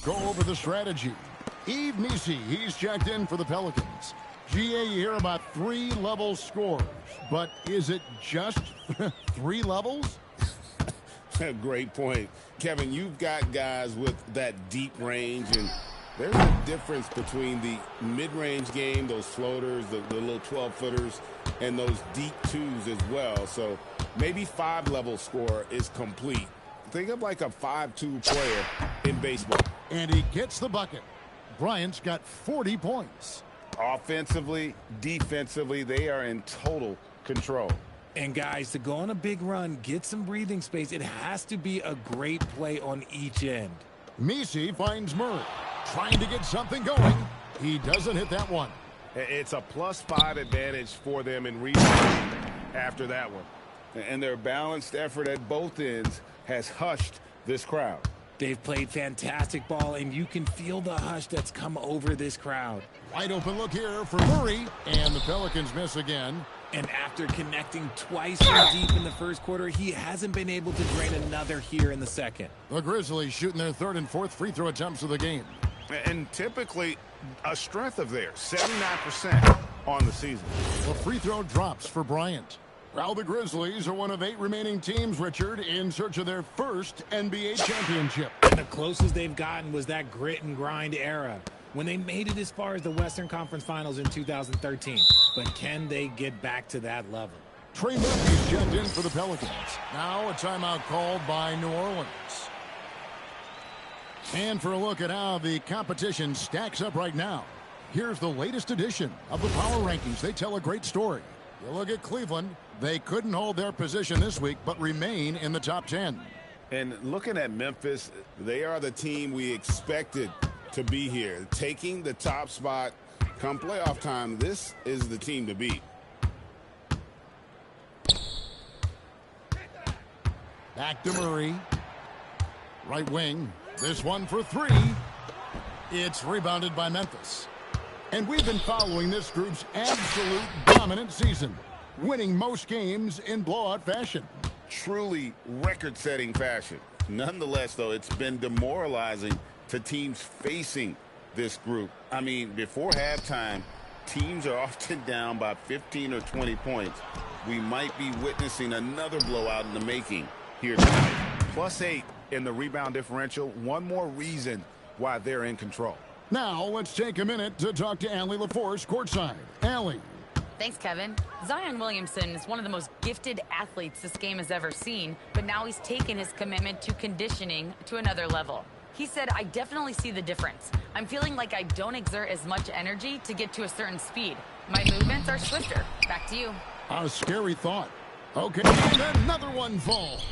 go over the strategy. Yves Missi, he's checked in for the Pelicans. GA, you hear about 3-level scores, but is it just 3 levels? Great point. Kevin, you've got guys with that deep range, and there's a difference between the mid-range game, those floaters, the little 12-footers, and those deep twos as well. So maybe 5-level score is complete. Think of like a 5-2 player in baseball. And he gets the bucket. Bryant's got 40 points. Offensively, defensively, they are in total control. And guys, to go on a big run, get some breathing space, it has to be a great play on each end. Missi finds Murray, trying to get something going. He doesn't hit that one. It's a +5 advantage for them in rebounding after that one. And their balanced effort at both ends has hushed this crowd. They've played fantastic ball, and you can feel the hush that's come over this crowd. Wide open look here for Murray, and the Pelicans miss again. And after connecting twice from deep in the first quarter, he hasn't been able to drain another here in the second. The Grizzlies shooting their 3rd and 4th free throw attempts of the game. And typically a strength of theirs, 79% on the season. The free throw drops for Bryant. Now the Grizzlies are one of 8 remaining teams, Richard, in search of their first NBA championship. The closest they've gotten was that grit and grind era, when they made it as far as the Western Conference Finals in 2013. But can they get back to that level? Trey Murphy's checked in for the Pelicans. Now a timeout called by New Orleans. And for a look at how the competition stacks up right now, here's the latest edition of the Power Rankings. They tell a great story. You look at Cleveland, they couldn't hold their position this week, but remain in the top 10. And looking at Memphis, they are the team we expected to be here. Taking the top spot come playoff time, this is the team to beat. Back to Murray. Right wing. This one for 3. It's rebounded by Memphis. And we've been following this group's absolute dominant season, winning most games in blowout fashion. Truly record-setting fashion. Nonetheless, though, it's been demoralizing to teams facing this group. I mean, before halftime, teams are often down by 15 or 20 points. We might be witnessing another blowout in the making here tonight. +8 in the rebound differential. One more reason why they're in control. Now, let's take a minute to talk to Allie LaForce courtside. Allie. Thanks, Kevin. Zion Williamson is one of the most gifted athletes this game has ever seen, but now he's taken his commitment to conditioning to another level. He said, "I definitely see the difference. I'm feeling like I don't exert as much energy to get to a certain speed. My movements are swifter." Back to you. A scary thought. Okay, and another one falls.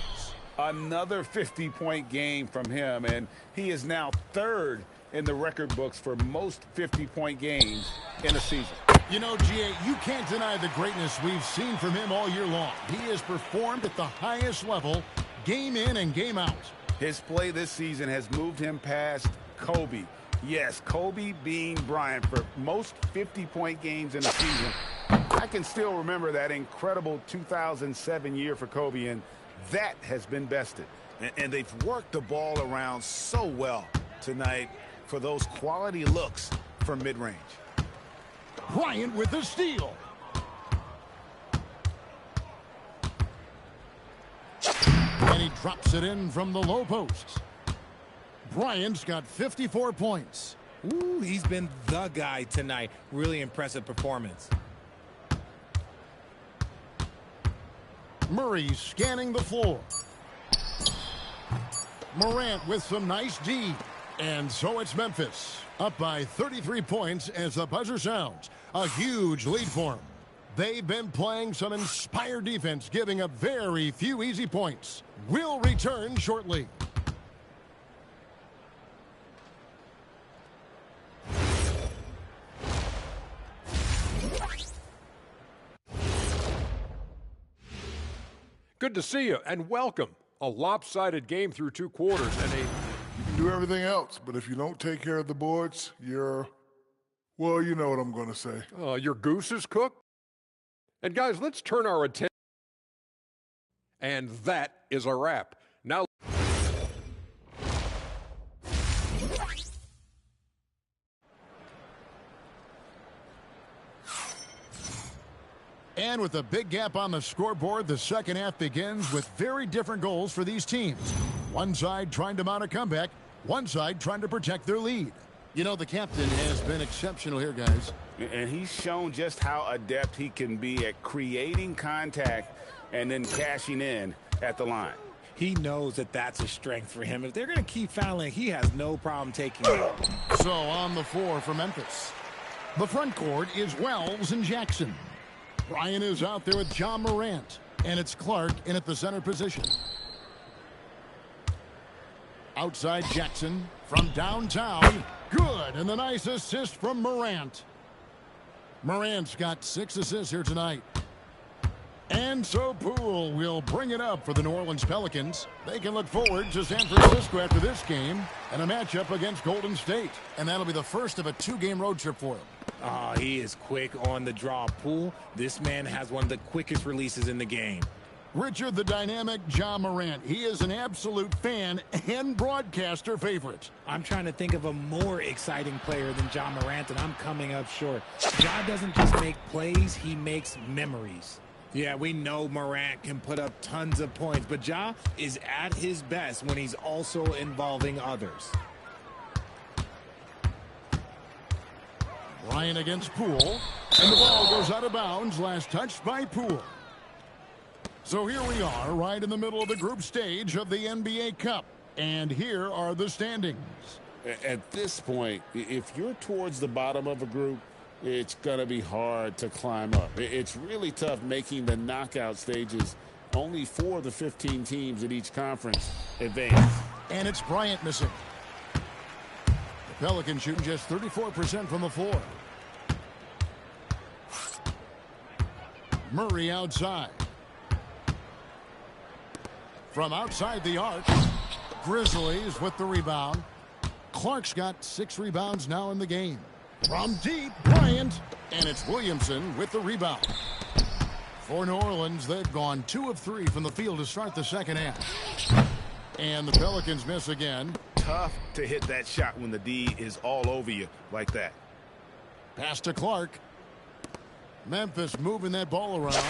Another 50-point game from him, and he is now 3rd in the record books for most 50-point games in a season. You know, GA, you can't deny the greatness we've seen from him all year long. He has performed at the highest level, game in and game out. His play this season has moved him past Kobe. Yes, Kobe being Bryant for most 50-point games in a season. I can still remember that incredible 2007 year for Kobe, and that has been bested. And they've worked the ball around so well tonight for those quality looks from mid-range. Bryant with the steal. And he drops it in from the low post. Bryant's got 54 points. Ooh, he's been the guy tonight. Really impressive performance. Murray scanning the floor. Morant with some nice D. And so it's Memphis, up by 33 points as the buzzer sounds. A huge lead for them. They've been playing some inspired defense, giving up very few easy points. We'll return shortly. Good to see you, and welcome. A lopsided game through 2 quarters, and You can do everything else, but if you don't take care of the boards, well, you know what I'm going to say. your goose is cooked. And guys, let's turn our attention. And that is a wrap. Now And with a big gap on the scoreboard, the second half begins with very different goals for these teams. One side trying to mount a comeback, one side trying to protect their lead. You know, the captain has been exceptional here, guys. And he's shown just how adept he can be at creating contact and then cashing in at the line. He knows that that's a strength for him. If they're going to keep fouling, he has no problem taking it. So on the floor for Memphis. The front court is Wells and Jackson. Bryant is out there with John Morant. And it's Clark in at the center position. Outside Jackson from downtown. Good. And the nice assist from Morant. Morant's got 6 assists here tonight. And so Poole will bring it up for the New Orleans Pelicans. They can look forward to San Francisco after this game and a matchup against Golden State. And that'll be the first of a 2-game road trip for him. He is quick on the draw. Poole, this man has one of the quickest releases in the game. Richard, the dynamic John Morant. He is an absolute fan and broadcaster favorite. I'm trying to think of a more exciting player than John Morant, and I'm coming up short. John doesn't just make plays, he makes memories. Yeah, we know Morant can put up tons of points, but Ja is at his best when he's also involving others. Bryant against Poole, and the ball goes out of bounds, last touched by Poole. So here we are, right in the middle of the group stage of the NBA Cup, and here are the standings. At this point, if you're towards the bottom of a group, it's going to be hard to climb up. It's really tough making the knockout stages. Only 4 of the 15 teams in each conference advance. And it's Bryant missing. The Pelicans shooting just 34% from the floor. Murray outside. From outside the arc, Grizzlies with the rebound. Clark's got 6 rebounds now in the game. From deep, Bryant, and it's Williamson with the rebound. For New Orleans, they've gone 2 of 3 from the field to start the second half. And the Pelicans miss again. Tough to hit that shot when the D is all over you like that. Pass to Clark. Memphis moving that ball around.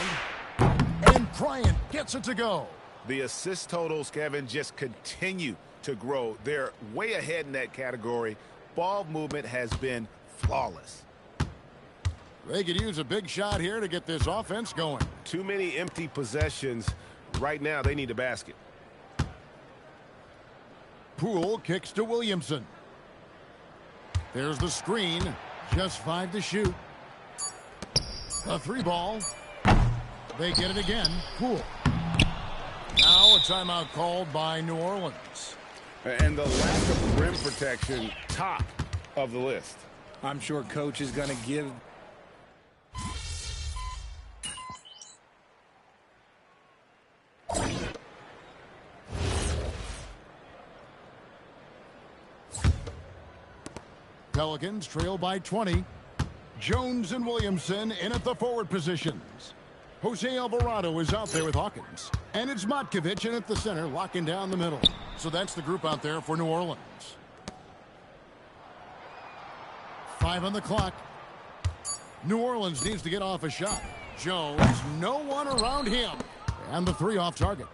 And Bryant gets it to go. The assist totals, Kevin, just continue to grow. They're way ahead in that category. Ball movement has been flawless. They could use a big shot here to get this offense going. Too many empty possessions. Right now, they need a basket. Poole kicks to Williamson. There's the screen. Just 5 to shoot. A 3 ball. They get it again. Poole. Now a timeout called by New Orleans. And the lack of rim protection, top of the list. I'm sure coach is going to give. Pelicans trail by 20. Jones and Williamson in at the forward positions. Jose Alvarado is out there with Hawkins. And it's Matkovic in at the center, locking down the middle. So that's the group out there for New Orleans. 5 on the clock. New Orleans needs to get off a shot. Jones, no one around him. And the 3 off target.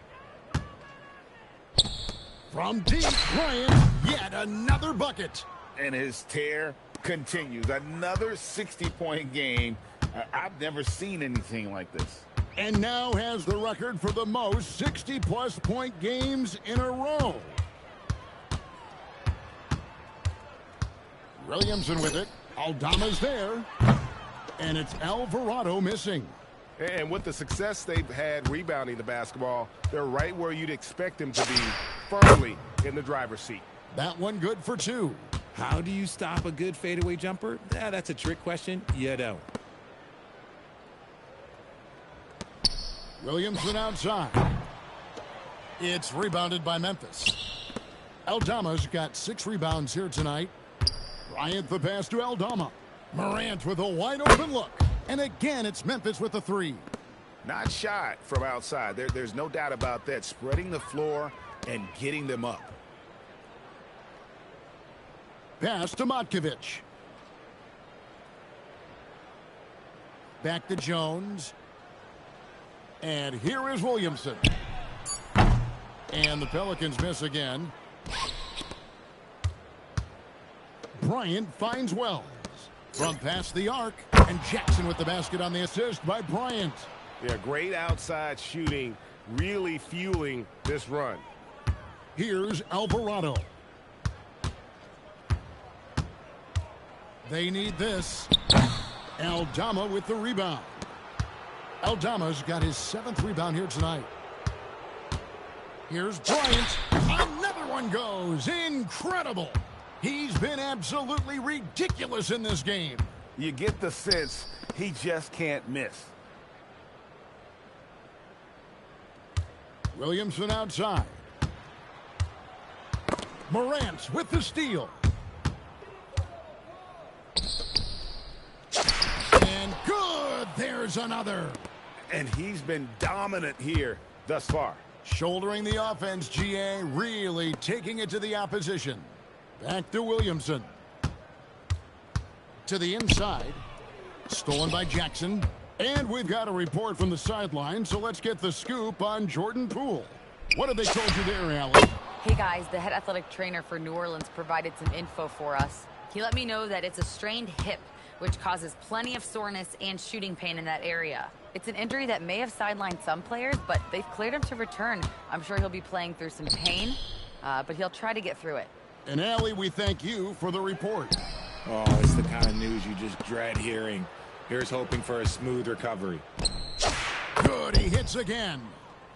From deep, Bryant, yet another bucket. And his tear continues. Another 60-point game. I've never seen anything like this. And now has the record for the most 60-plus point games in a row. Williamson with it. Aldama's there. And it's Alvarado missing. And with the success they've had rebounding the basketball, they're right where you'd expect them to be, firmly in the driver's seat. That one good for 2. How do you stop a good fadeaway jumper? That's a trick question. You don't. Williamson outside. It's rebounded by Memphis. Aldama's got 6 rebounds here tonight. Bryant the pass to Aldama. Morant with a wide open look. And again, it's Memphis with the 3. Not shot from outside. There's no doubt about that. Spreading the floor and getting them up. Pass to Matkovic. Back to Jones. And here is Williamson. And the Pelicans miss again. Bryant finds Wells. From past the arc. And Jackson with the basket on the assist by Bryant. Yeah, great outside shooting, really fueling this run. Here's Alvarado. They need this. Aldama with the rebound. Aldama's got his 7th rebound here tonight. Here's Bryant. Another one goes. Incredible. He's been absolutely ridiculous in this game. You get the sense he just can't miss. Williamson outside. Morant with the steal. And good. There's another. And he's been dominant here thus far. Shouldering the offense, GA, really taking it to the opposition. Back to Williamson. To the inside. Stolen by Jackson. And we've got a report from the sideline, so let's get the scoop on Jordan Poole. What have they told you there, Allie? Hey guys, the head athletic trainer for New Orleans provided some info for us. He let me know that it's a strained hip, which causes plenty of soreness and shooting pain in that area. It's an injury that may have sidelined some players, but they've cleared him to return. I'm sure he'll be playing through some pain, but he'll try to get through it. And Allie, we thank you for the report. Oh, it's the kind of news you just dread hearing. Here's hoping for a smooth recovery. Good, he hits again.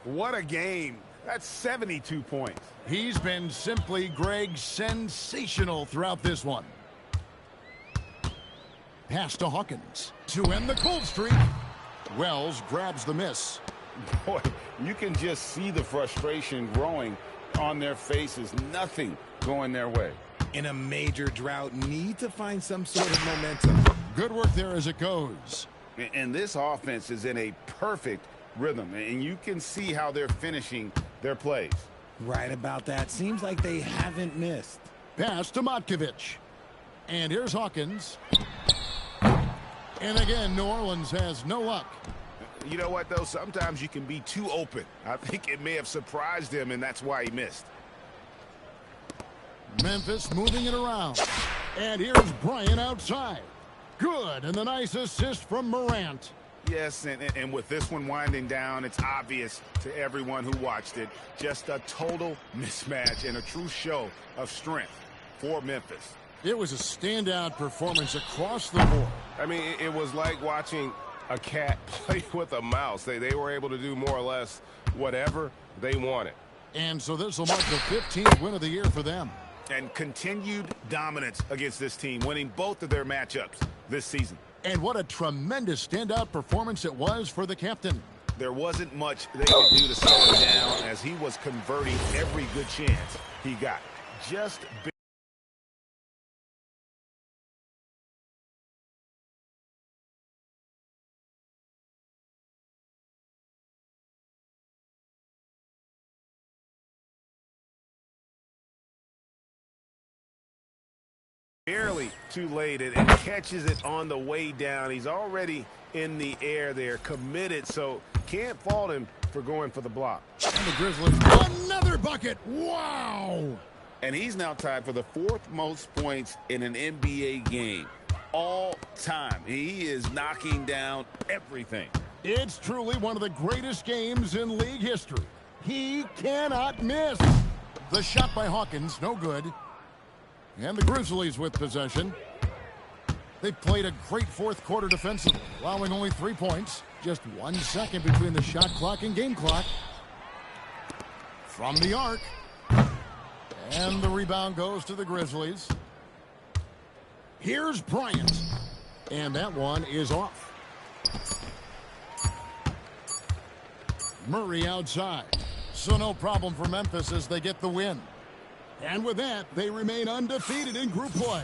What a game. That's 72 points. He's been simply, Greg, sensational throughout this one. Pass to Hawkins to end the cold streak. Wells grabs the miss. Boy, you can just see the frustration growing on their faces. Nothing going their way. In a major drought, need to find some sort of momentum. Good work there as it goes. And this offense is in a perfect rhythm, and you can see how they're finishing their plays. Right about that. Seems like they haven't missed. Pass to Matkovic. And here's Hawkins. And again, New Orleans has no luck. You know what, though? Sometimes you can be too open. I think it may have surprised him, and that's why he missed. Memphis moving it around. And here's Bryant outside. Good, and the nice assist from Morant. Yes, and with this one winding down, it's obvious to everyone who watched it. Just a total mismatch and a true show of strength for Memphis. It was a standout performance across the board. I mean, it was like watching a cat play with a mouse. They were able to do more or less whatever they wanted. And so this will mark the 15th win of the year for them. And continued dominance against this team, winning both of their matchups this season. And what a tremendous standout performance it was for the captain. There wasn't much they could do to slow him down as he was converting every good chance he got. Just barely too late and catches it on the way down. He's already in the air there, committed, so can't fault him for going for the block. And the Grizzlies, another bucket. Wow! And he's now tied for the 4th most points in an NBA game all time. He is knocking down everything. It's truly one of the greatest games in league history. He cannot miss. The shot by Hawkins, no good. And the Grizzlies with possession. They played a great 4th quarter defensively, allowing only 3 points. Just 1 second between the shot clock and game clock. From the arc. And the rebound goes to the Grizzlies. Here's Bryant. And that one is off. Murray outside. So no problem for Memphis as they get the win. And with that, they remain undefeated in group play.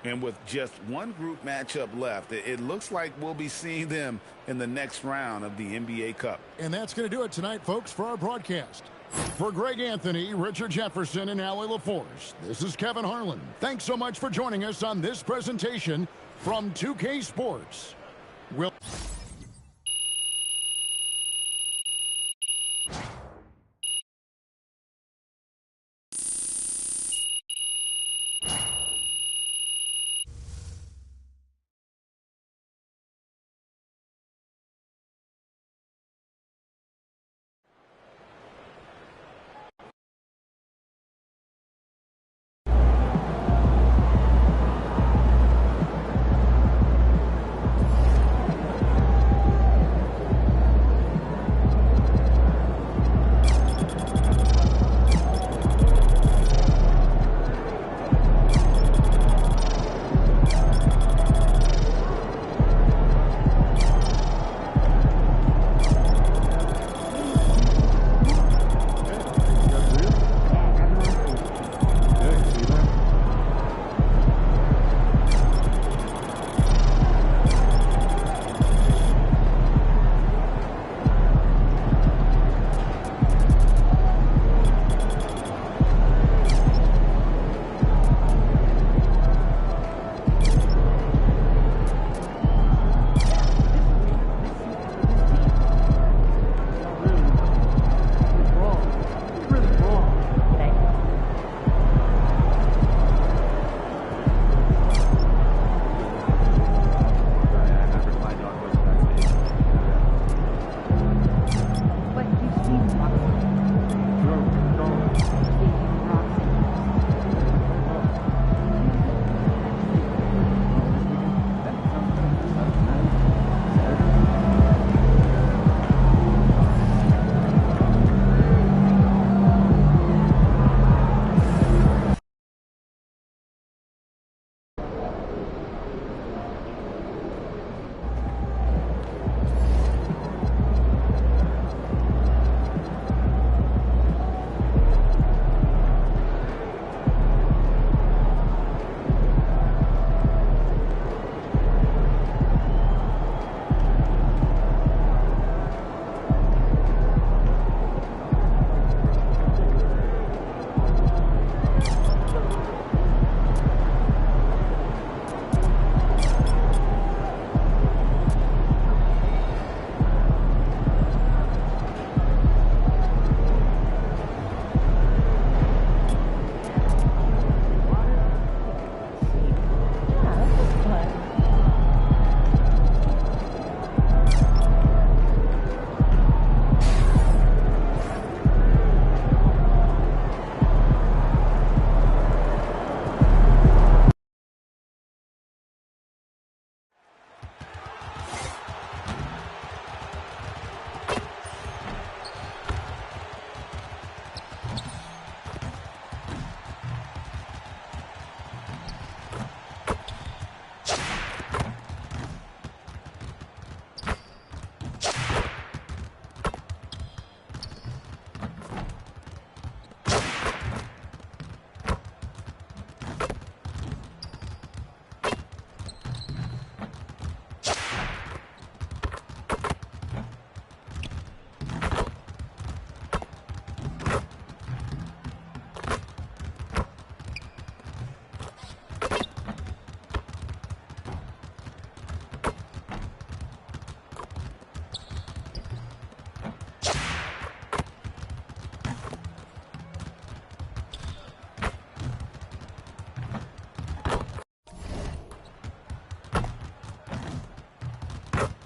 And with just one group matchup left, it looks like we'll be seeing them in the next round of the NBA Cup. And that's going to do it tonight, folks, for our broadcast. For Greg Anthony, Richard Jefferson, and Allie LaForce, this is Kevin Harlan. Thanks so much for joining us on this presentation from 2K Sports.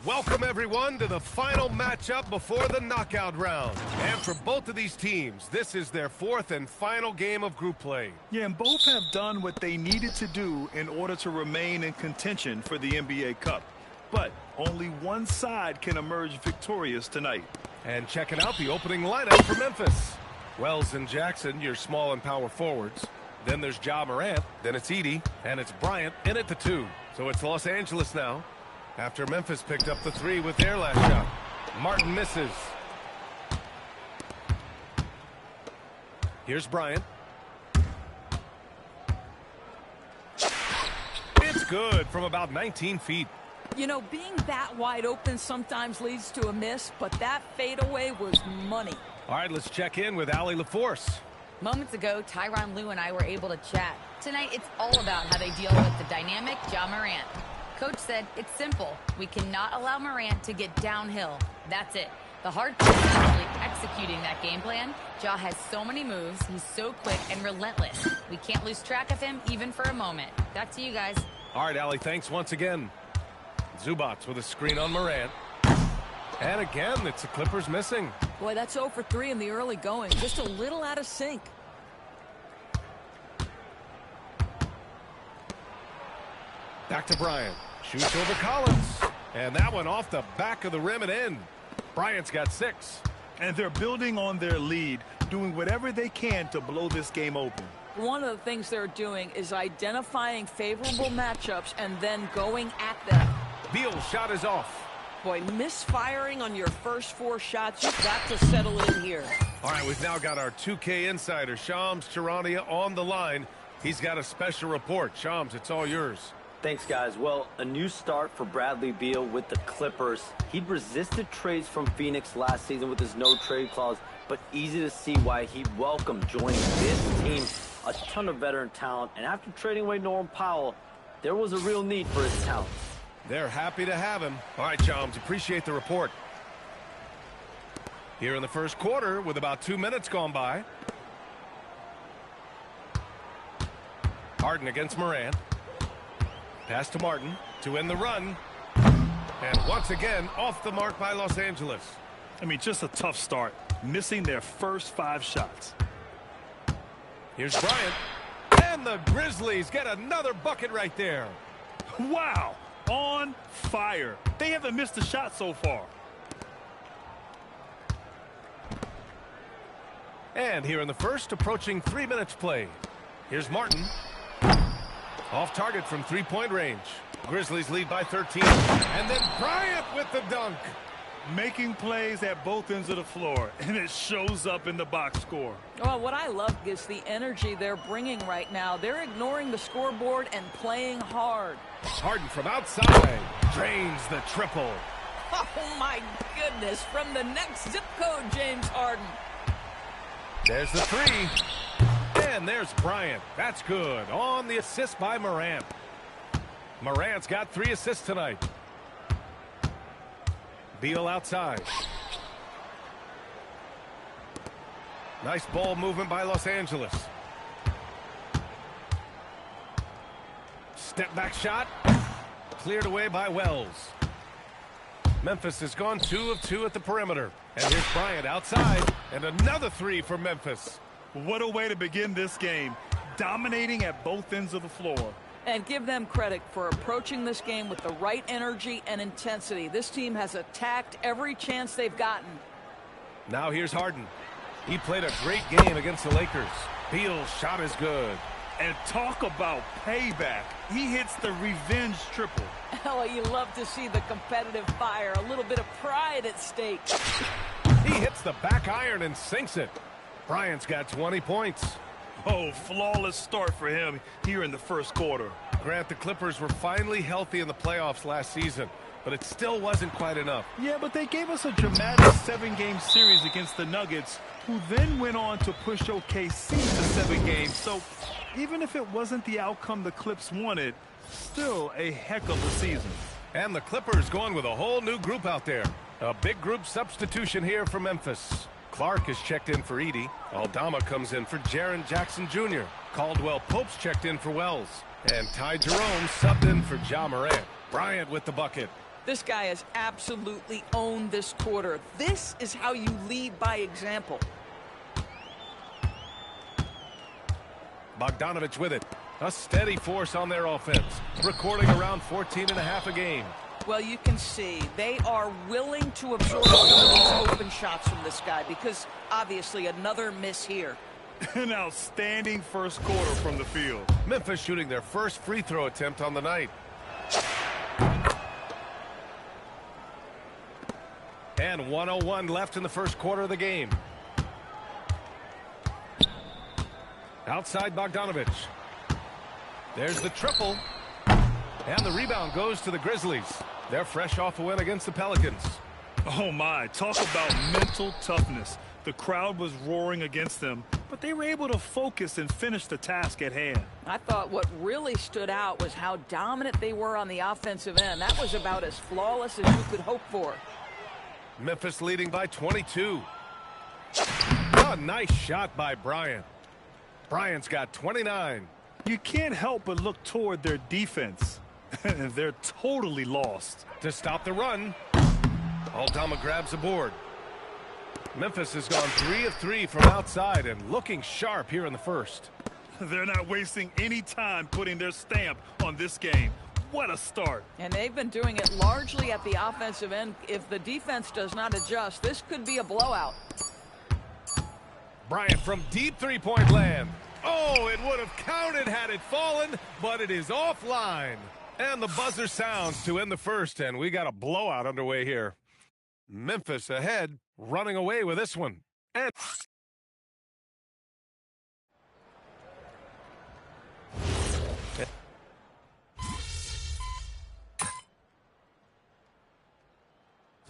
Welcome, everyone, to the final matchup before the knockout round. And for both of these teams, this is their fourth and final game of group play. Yeah, and both have done what they needed to do in order to remain in contention for the NBA Cup. But only one side can emerge victorious tonight. And checking out the opening lineup for Memphis. Wells and Jackson, your small and power forwards. Then there's Ja Morant. Then it's Edey. And it's Bryant in at the 2. So it's Los Angeles now, after Memphis picked up the 3 with their last shot. Martin misses. Here's Bryant. It's good from about 19 feet. You know, being that wide open sometimes leads to a miss, but that fadeaway was money. All right, let's check in with Allie LaForce. Moments ago, Tyronn Lue and I were able to chat. Tonight, it's all about how they deal with the dynamic Ja Morant. Coach said it's simple. We cannot allow Morant to get downhill. That's it. The hard part is actually executing that game plan. Ja has so many moves. He's so quick and relentless. We can't lose track of him even for a moment. Back to you guys. All right, Allie, thanks once again. Zubac with a screen on Morant. And again, it's the Clippers missing. Boy, that's 0 for 3 in the early going. Just a little out of sync. Back to Bryant. Shoots over Collins. And that one off the back of the rim and in. Bryant's got 6. And they're building on their lead, doing whatever they can to blow this game open. One of the things they're doing is identifying favorable matchups and then going at them. Beal's shot is off. Boy, misfiring on your first 4 shots, you've got to settle in here. All right, we've now got our 2K insider, Shams Charania, on the line. He's got a special report. Shams, it's all yours. Thanks, guys. Well, a new start for Bradley Beal with the Clippers. He'd resisted trades from Phoenix last season with his no-trade clause, but easy to see why he'd welcome joining this team. A ton of veteran talent, and after trading away Norman Powell, there was a real need for his talent. They're happy to have him. All right, Shams, appreciate the report. Here in the first quarter, with about 2 minutes gone by. Harden against Morant. Pass to Martin to end the run. And once again, off the mark by Los Angeles. I mean, just a tough start, missing their first 5 shots. Here's Bryant. And the Grizzlies get another bucket right there. Wow, on fire. They haven't missed a shot so far. And here in the first, approaching 3 minutes played. Here's Martin. Off target from 3-point range. Grizzlies lead by 13. And then Bryant with the dunk. Making plays at both ends of the floor, and it shows up in the box score. Well, what I love is the energy they're bringing right now. They're ignoring the scoreboard and playing hard. Harden from outside drains the triple. Oh, my goodness. From the next zip code, James Harden. There's the 3. And there's Bryant. That's good. On the assist by Morant. Morant's got 3 assists tonight. Beal outside. Nice ball movement by Los Angeles. Step back shot. Cleared away by Wells. Memphis has gone 2 of 2 at the perimeter. And here's Bryant outside. And another 3 for Memphis. What a way to begin this game. Dominating at both ends of the floor. And give them credit for approaching this game with the right energy and intensity. This team has attacked every chance they've gotten. Now here's Harden. He played a great game against the Lakers. Beal's shot is good. And talk about payback. He hits the revenge triple. Oh, you love to see the competitive fire. A little bit of pride at stake. He hits the back iron and sinks it. Bryant's got 20 points. Oh, flawless start for him here in the first quarter. Grant, the Clippers were finally healthy in the playoffs last season, but it still wasn't quite enough. Yeah, but they gave us a dramatic 7-game series against the Nuggets, who then went on to push OKC to 7 games. So even if it wasn't the outcome the Clips wanted, still a heck of a season. And the Clippers going with a whole new group out there. A big group substitution here for Memphis. Clark is checked in for Edey. Aldama comes in for Jaren Jackson Jr. Caldwell Pope's checked in for Wells. And Ty Jerome subbed in for Ja Morant. Bryant with the bucket. This guy has absolutely owned this quarter. This is how you lead by example. Bogdanovich with it. A steady force on their offense, recording around 14.5 a game. Well, you can see they are willing to absorb some of these open shots from this guy because obviously another miss here. An outstanding first quarter from the field. Memphis shooting their first free throw attempt on the night. And 1:01 left in the first quarter of the game. Outside Bogdanovich. There's the triple. And the rebound goes to the Grizzlies. They're fresh off a win against the Pelicans. Oh my, talk about mental toughness. The crowd was roaring against them, but they were able to focus and finish the task at hand. I thought what really stood out was how dominant they were on the offensive end. That was about as flawless as you could hope for. Memphis leading by 22. A nice shot by Bryant. Bryant's got 29. You can't help but look toward their defense. They're totally lost. To stop the run, Aldama grabs the board. Memphis has gone 3 of 3 from outside and looking sharp here in the first. They're not wasting any time putting their stamp on this game. What a start. And they've been doing it largely at the offensive end. If the defense does not adjust, this could be a blowout. Bryant from deep three-point land. Oh, it would have counted had it fallen, but it is offline. And the buzzer sounds to end the first, and we got a blowout underway here. Memphis ahead, running away with this one. And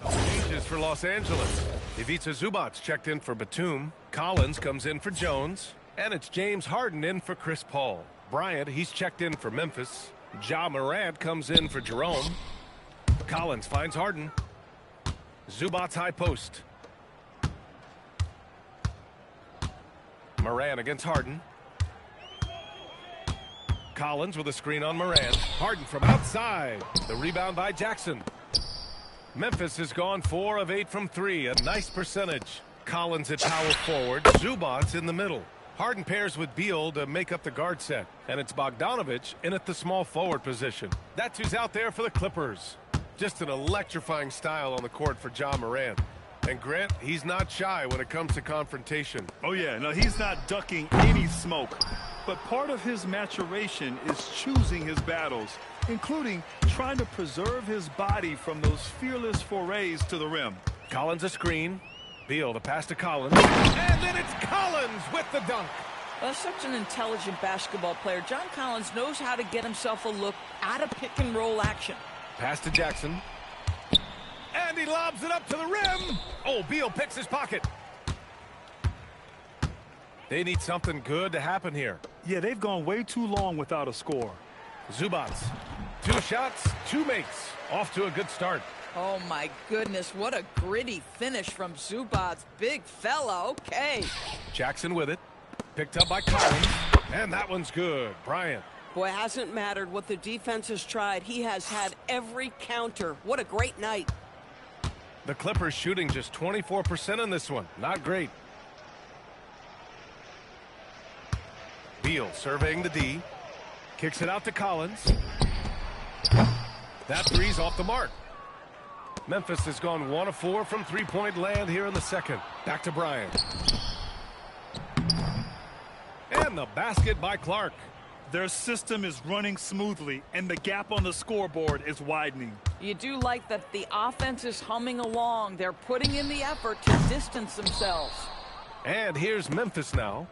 changes for Los Angeles. Ivica Zubac's checked in for Batum. Collins comes in for Jones. And it's James Harden in for Chris Paul. Bryant, he's checked in for Memphis. Ja Morant comes in for Jerome. Collins finds Harden. Zubac's high post. Morant against Harden. Collins with a screen on Morant. Harden from outside. The rebound by Jackson. Memphis has gone 4 of 8 from 3. A nice percentage. Collins at power forward. Zubac's in the middle. Harden pairs with Beal to make up the guard set. And it's Bogdanovich in at the small forward position. That's who's out there for the Clippers. Just an electrifying style on the court for Ja Morant. And Grant, he's not shy when it comes to confrontation. Oh yeah, no, he's not ducking any smoke. But part of his maturation is choosing his battles, including trying to preserve his body from those fearless forays to the rim. Collins a screen. Beal the pass to Collins. And then it's Collins with the dunk. Well, such an intelligent basketball player. John Collins knows how to get himself a look out of pick and roll action. Pass to Jackson. And he lobs it up to the rim. Oh, Beal picks his pocket. They need something good to happen here. Yeah, they've gone way too long without a score. Zubac's 2 shots, 2 makes. Off to a good start. Oh, my goodness. What a gritty finish from Zubac's big fella. Okay. Jackson with it. Picked up by Collins. And that one's good. Bryant. Boy, it hasn't mattered what the defense has tried. He has had every counter. What a great night. The Clippers shooting just 24% in this one. Not great. Beal surveying the D. Kicks it out to Collins. That three's off the mark. Memphis has gone 1 of 4 from three-point land here in the second. Back to Bryant. And the basket by Clark. Their system is running smoothly, and the gap on the scoreboard is widening. You do like that the offense is humming along. They're putting in the effort to distance themselves. And here's Memphis now.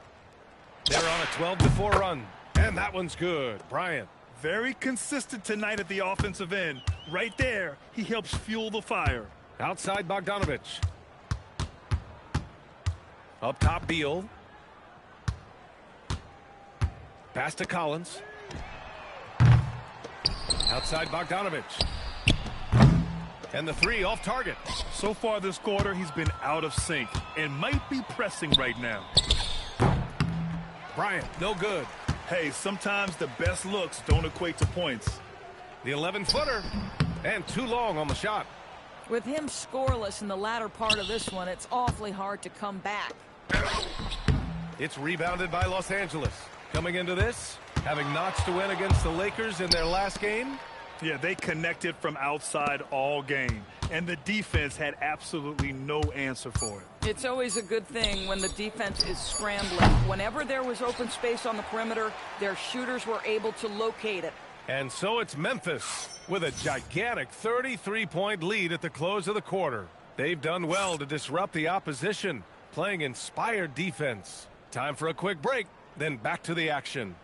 They're on a 12-4 run. And that one's good. Bryant. Very consistent tonight at the offensive end. Right there, he helps fuel the fire. Outside Bogdanovich. Up top, Beal. Pass to Collins. Outside Bogdanovich. And the three off target. So far this quarter, he's been out of sync and might be pressing right now. Bryant, no good. Hey, sometimes the best looks don't equate to points. The 11-footer. And too long on the shot. With him scoreless in the latter part of this one, it's awfully hard to come back. It's rebounded by Los Angeles. Coming into this, having notched a win against the Lakers in their last game. Yeah, they connected from outside all game, and the defense had absolutely no answer for it. It's always a good thing when the defense is scrambling. Whenever there was open space on the perimeter, their shooters were able to locate it. And so it's Memphis with a gigantic 33-point lead at the close of the quarter. They've done well to disrupt the opposition, playing inspired defense. Time for a quick break, then back to the action.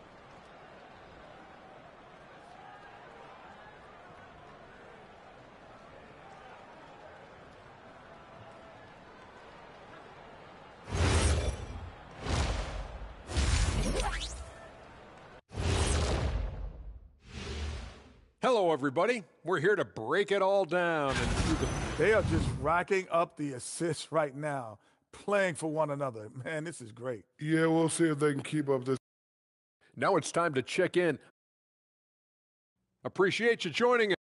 Hello, everybody. We're here to break it all down. They are just racking up the assists right now, playing for one another. Man, this is great. Yeah, we'll see if they can keep up this. Now it's time to check in. Appreciate you joining us.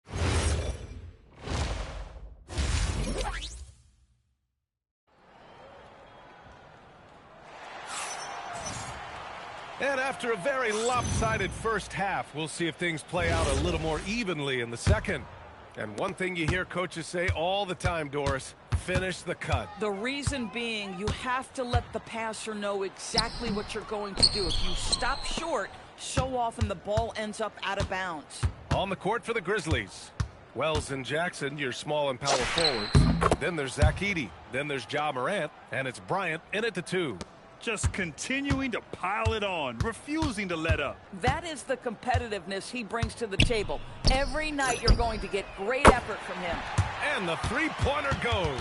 And after a very lopsided first half, we'll see if things play out a little more evenly in the second. And one thing you hear coaches say all the time, Doris, finish the cut. The reason being, you have to let the passer know exactly what you're going to do. If you stop short, so often the ball ends up out of bounds. On the court for the Grizzlies, Wells and Jackson, your small and power forwards. Then there's Zach Edey. Then there's Ja Morant. And it's Bryant in at the 2. Just continuing to pile it on, refusing to let up. That is the competitiveness he brings to the table. Every night you're going to get great effort from him. And the three-pointer goes.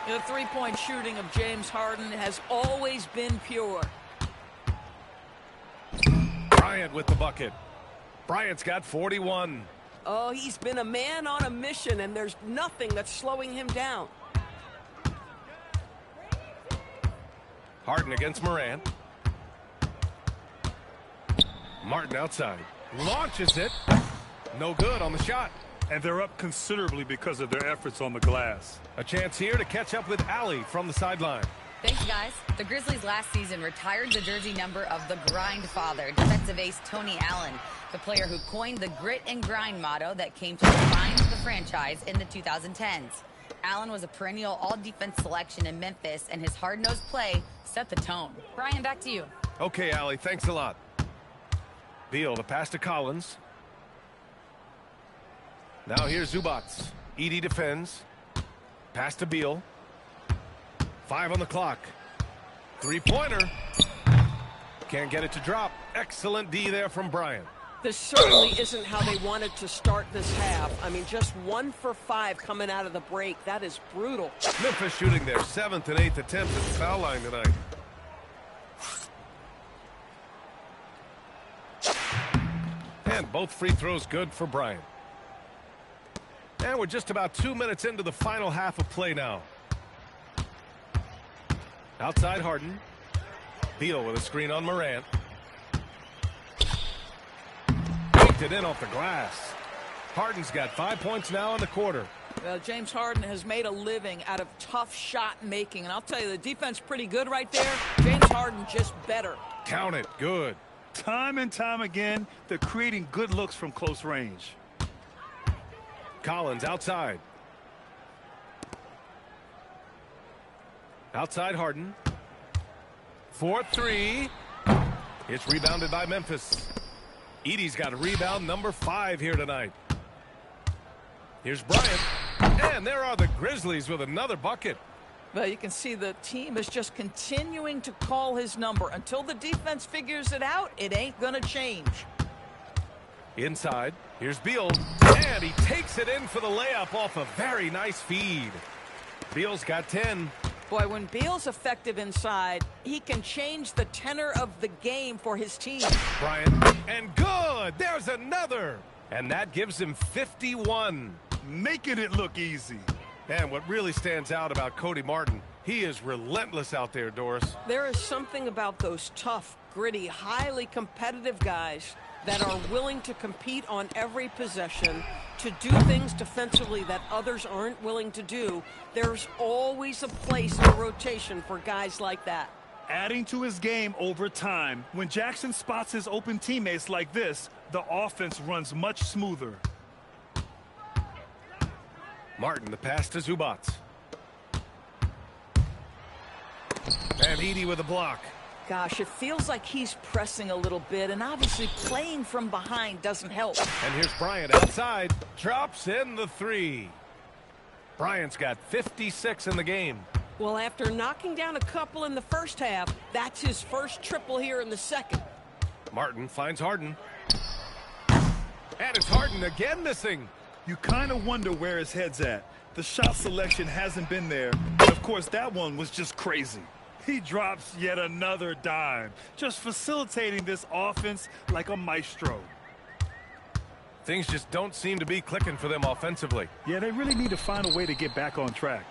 The three-point shooting of James Harden has always been pure. Bryant with the bucket. Bryant's got 41. Oh, he's been a man on a mission, and there's nothing that's slowing him down. Harden against Morant. Martin outside. Launches it. No good on the shot. And they're up considerably because of their efforts on the glass. A chance here to catch up with Allie from the sideline. Thanks, guys. The Grizzlies last season retired the jersey number of the grind father, defensive ace Tony Allen, the player who coined the grit and grind motto that came to define the franchise in the 2010s. Allen was a perennial all-defense selection in Memphis, and his hard-nosed play set the tone. Brian, back to you. Okay, Allie, thanks a lot. Beal, the pass to Collins. Now here's Zubats. Edey defends. Pass to Beal. 5 on the clock. Three-pointer. Can't get it to drop. Excellent D there from Bryant. This certainly isn't how they wanted to start this half. I mean, just 1 for 5 coming out of the break. That is brutal. Memphis shooting their 7th and 8th attempts at the foul line tonight. And both free throws good for Bryant. And we're just about 2 minutes into the final half of play now. Outside Harden. Beal with a screen on Morant. It in off the glass. Harden's got 5 points now in the quarter. Well, James Harden has made a living out of tough shot making, and I'll tell you, the defense pretty good right there. James Harden just better. Count it. Good. Time and time again, they're creating good looks from close range. Collins outside. Outside Harden. 4-3. It's rebounded by Memphis. Edey's got a rebound number 5 here tonight. Here's Bryant. And there are the Grizzlies with another bucket. Well, you can see the team is just continuing to call his number. Until the defense figures it out, it ain't going to change. Inside. Here's Beal. And he takes it in for the layup off a very nice feed. Beal's got 10. Boy, when Beal's effective inside, he can change the tenor of the game for his team. Bryant, and good! There's another! And that gives him 51. Making it look easy. And what really stands out about Cody Martin, he is relentless out there, Doris. There is something about those tough, gritty, highly competitive guys that are willing to compete on every possession to do things defensively that others aren't willing to do, there's always a place in a rotation for guys like that. Adding to his game over time, when Jackson spots his open teammates like this, the offense runs much smoother. Martin, the pass to Zubac. And Edey with a block. Gosh, it feels like he's pressing a little bit, and obviously playing from behind doesn't help. And here's Bryant outside. Drops in the three. Bryant's got 56 in the game. Well, after knocking down a couple in the first half, that's his first triple here in the second. Martin finds Harden. And it's Harden again missing. You kind of wonder where his head's at. The shot selection hasn't been there. And of course, that one was just crazy. He drops yet another dime, just facilitating this offense like a maestro. Things just don't seem to be clicking for them offensively. Yeah, they really need to find a way to get back on track.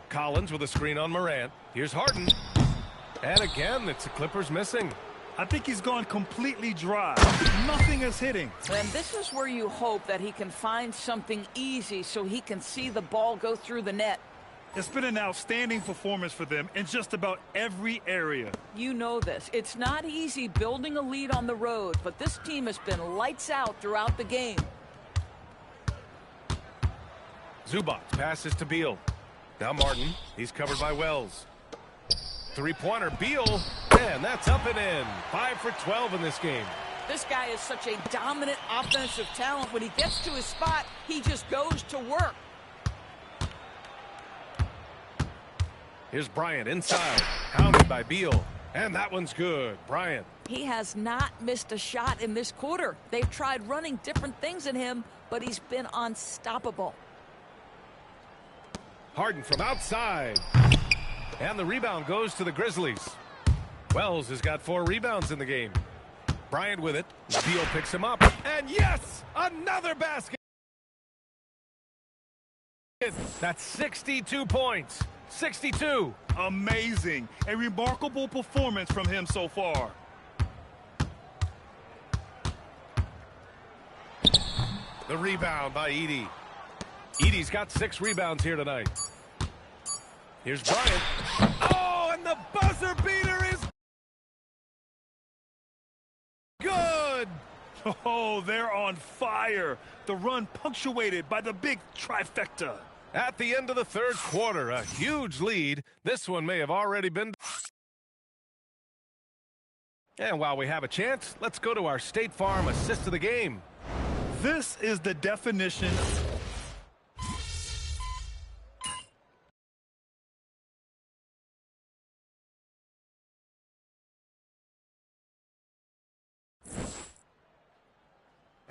Collins with a screen on Morant. Here's Harden. And again, it's the Clippers missing. I think he's gone completely dry. Nothing is hitting. And this is where you hope that he can find something easy so he can see the ball go through the net. It's been an outstanding performance for them in just about every area. You know this. It's not easy building a lead on the road, but this team has been lights out throughout the game. Zubac passes to Beal. Now Martin. He's covered by Wells. Three-pointer, Beal. And that's up and in. 5 for 12 in this game. This guy is such a dominant offensive talent. When he gets to his spot, he just goes to work. Here's Bryant inside. Hounded by Beal. And that one's good. Bryant. He has not missed a shot in this quarter. They've tried running different things at him, but he's been unstoppable. Harden from outside. And the rebound goes to the Grizzlies. Wells has got 4 rebounds in the game. Bryant with it. Beal picks him up. And yes! Another basket! That's 62 points. 62. Amazing. A remarkable performance from him so far. The rebound by Edey. Edey's got 6 rebounds here tonight. Here's Bryant. Oh, and the buzzer beater is good. Oh, they're on fire. The run punctuated by the big trifecta. At the end of the third quarter, a huge lead. This one may have already been. And while we have a chance, let's go to our State Farm assist of the game. This is the definition.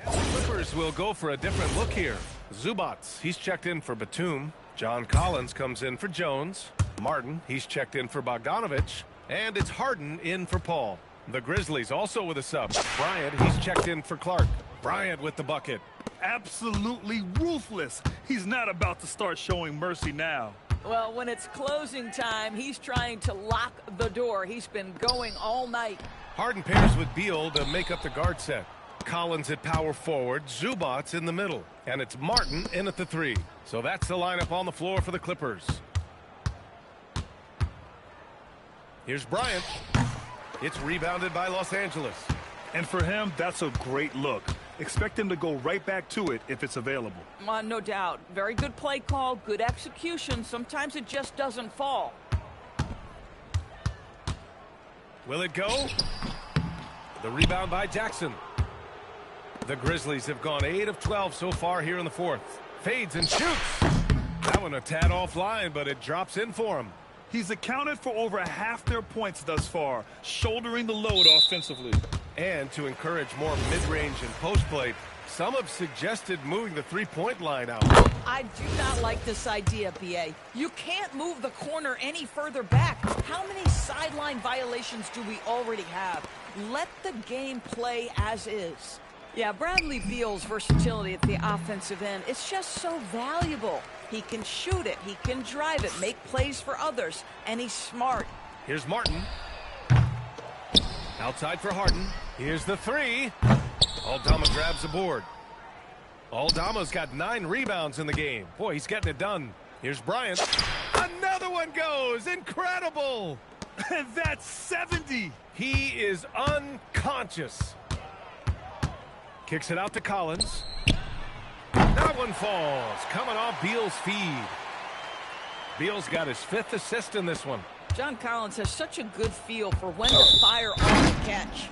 Clippers will go for a different look here. Zubac, he's checked in for Batum. John Collins comes in for Jones. Martin, he's checked in for Bogdanovich. And it's Harden in for Paul. The Grizzlies also with a sub. Bryant, he's checked in for Clark. Bryant with the bucket. Absolutely ruthless. He's not about to start showing mercy now. Well, when it's closing time, he's trying to lock the door. He's been going all night. Harden pairs with Beal to make up the guard set. Collins at power forward, Zubac in the middle, and it's Martin in at the 3. So that's the lineup on the floor for the Clippers. Here's Bryant. It's rebounded by Los Angeles. And for him, that's a great look. Expect him to go right back to it if it's available. No doubt. Very good play call, good execution. Sometimes it just doesn't fall. Will it go? The rebound by Jackson. The Grizzlies have gone 8 of 12 so far here in the fourth. Fades and shoots. That one a tad offline, but it drops in for him. He's accounted for over half their points thus far, shouldering the load offensively. And to encourage more mid-range and post play, some have suggested moving the three-point line out. I do not like this idea, B.A. You can't move the corner any further back. How many sideline violations do we already have? Let the game play as is. Yeah, Bradley Beal's versatility at the offensive end, it's just so valuable. He can shoot it, he can drive it, make plays for others, and he's smart. Here's Martin. Outside for Harden. Here's the 3. Aldama grabs the board. Aldama's got 9 rebounds in the game. Boy, he's getting it done. Here's Bryant. Another one goes. Incredible. And that's 70. He is unconscious. Kicks it out to Collins. That one falls. Coming off Beal's feed. Beal's got his 5th assist in this one. John Collins has such a good feel for when to fire off the catch.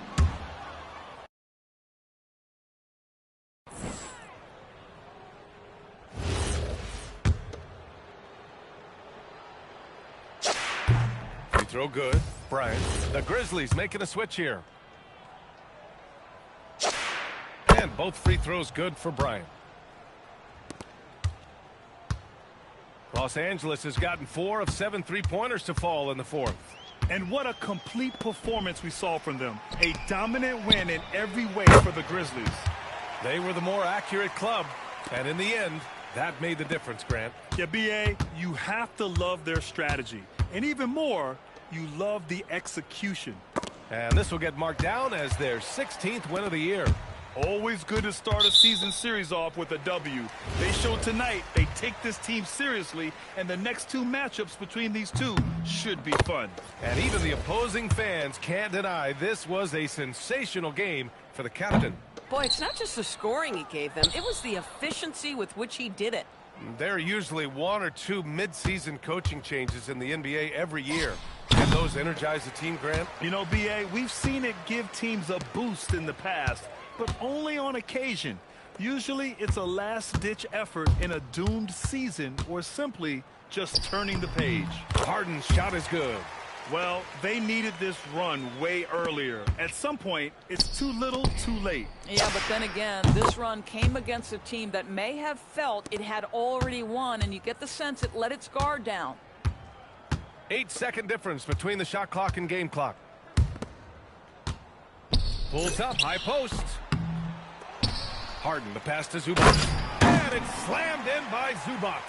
Free throw good. Bryant. The Grizzlies making a switch here. And both free throws good for Bryant. Los Angeles has gotten 4 of 7 3-pointers to fall in the 4th. And what a complete performance we saw from them. A dominant win in every way for the Grizzlies. They were the more accurate club. And in the end, that made the difference, Grant. Yeah, B.A., you have to love their strategy. And even more, you love the execution. And this will get marked down as their 16th win of the year. Always good to start a season series off with a W. They showed tonight they take this team seriously, and the next 2 matchups between these two should be fun. And even the opposing fans can't deny this was a sensational game for the captain. Boy, it's not just the scoring he gave them. It was the efficiency with which he did it. There are usually 1 or 2 mid-season coaching changes in the NBA every year. Can those energize the team, Grant? You know, B.A., we've seen it give teams a boost in the past, but only on occasion. Usually it's a last-ditch effort in a doomed season or simply just turning the page. Harden's shot is good. Well, they needed this run way earlier. At some point, it's too little, too late. Yeah, but then again, this run came against a team that may have felt it had already won, and you get the sense it let its guard down. 8-second difference between the shot clock and game clock. Pulls up, high post. Harden, the pass to Zubac. And it's slammed in by Zubac.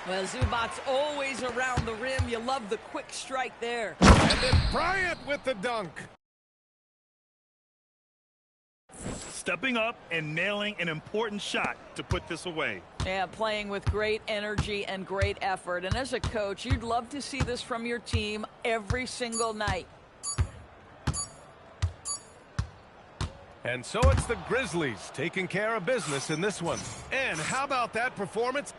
Well, Zubac's always around the rim. You love the quick strike there. And then Bryant with the dunk. Stepping up and nailing an important shot to put this away. Yeah, playing with great energy and great effort. And as a coach, you'd love to see this from your team every single night. And so it's the Grizzlies taking care of business in this one. And how about that performance?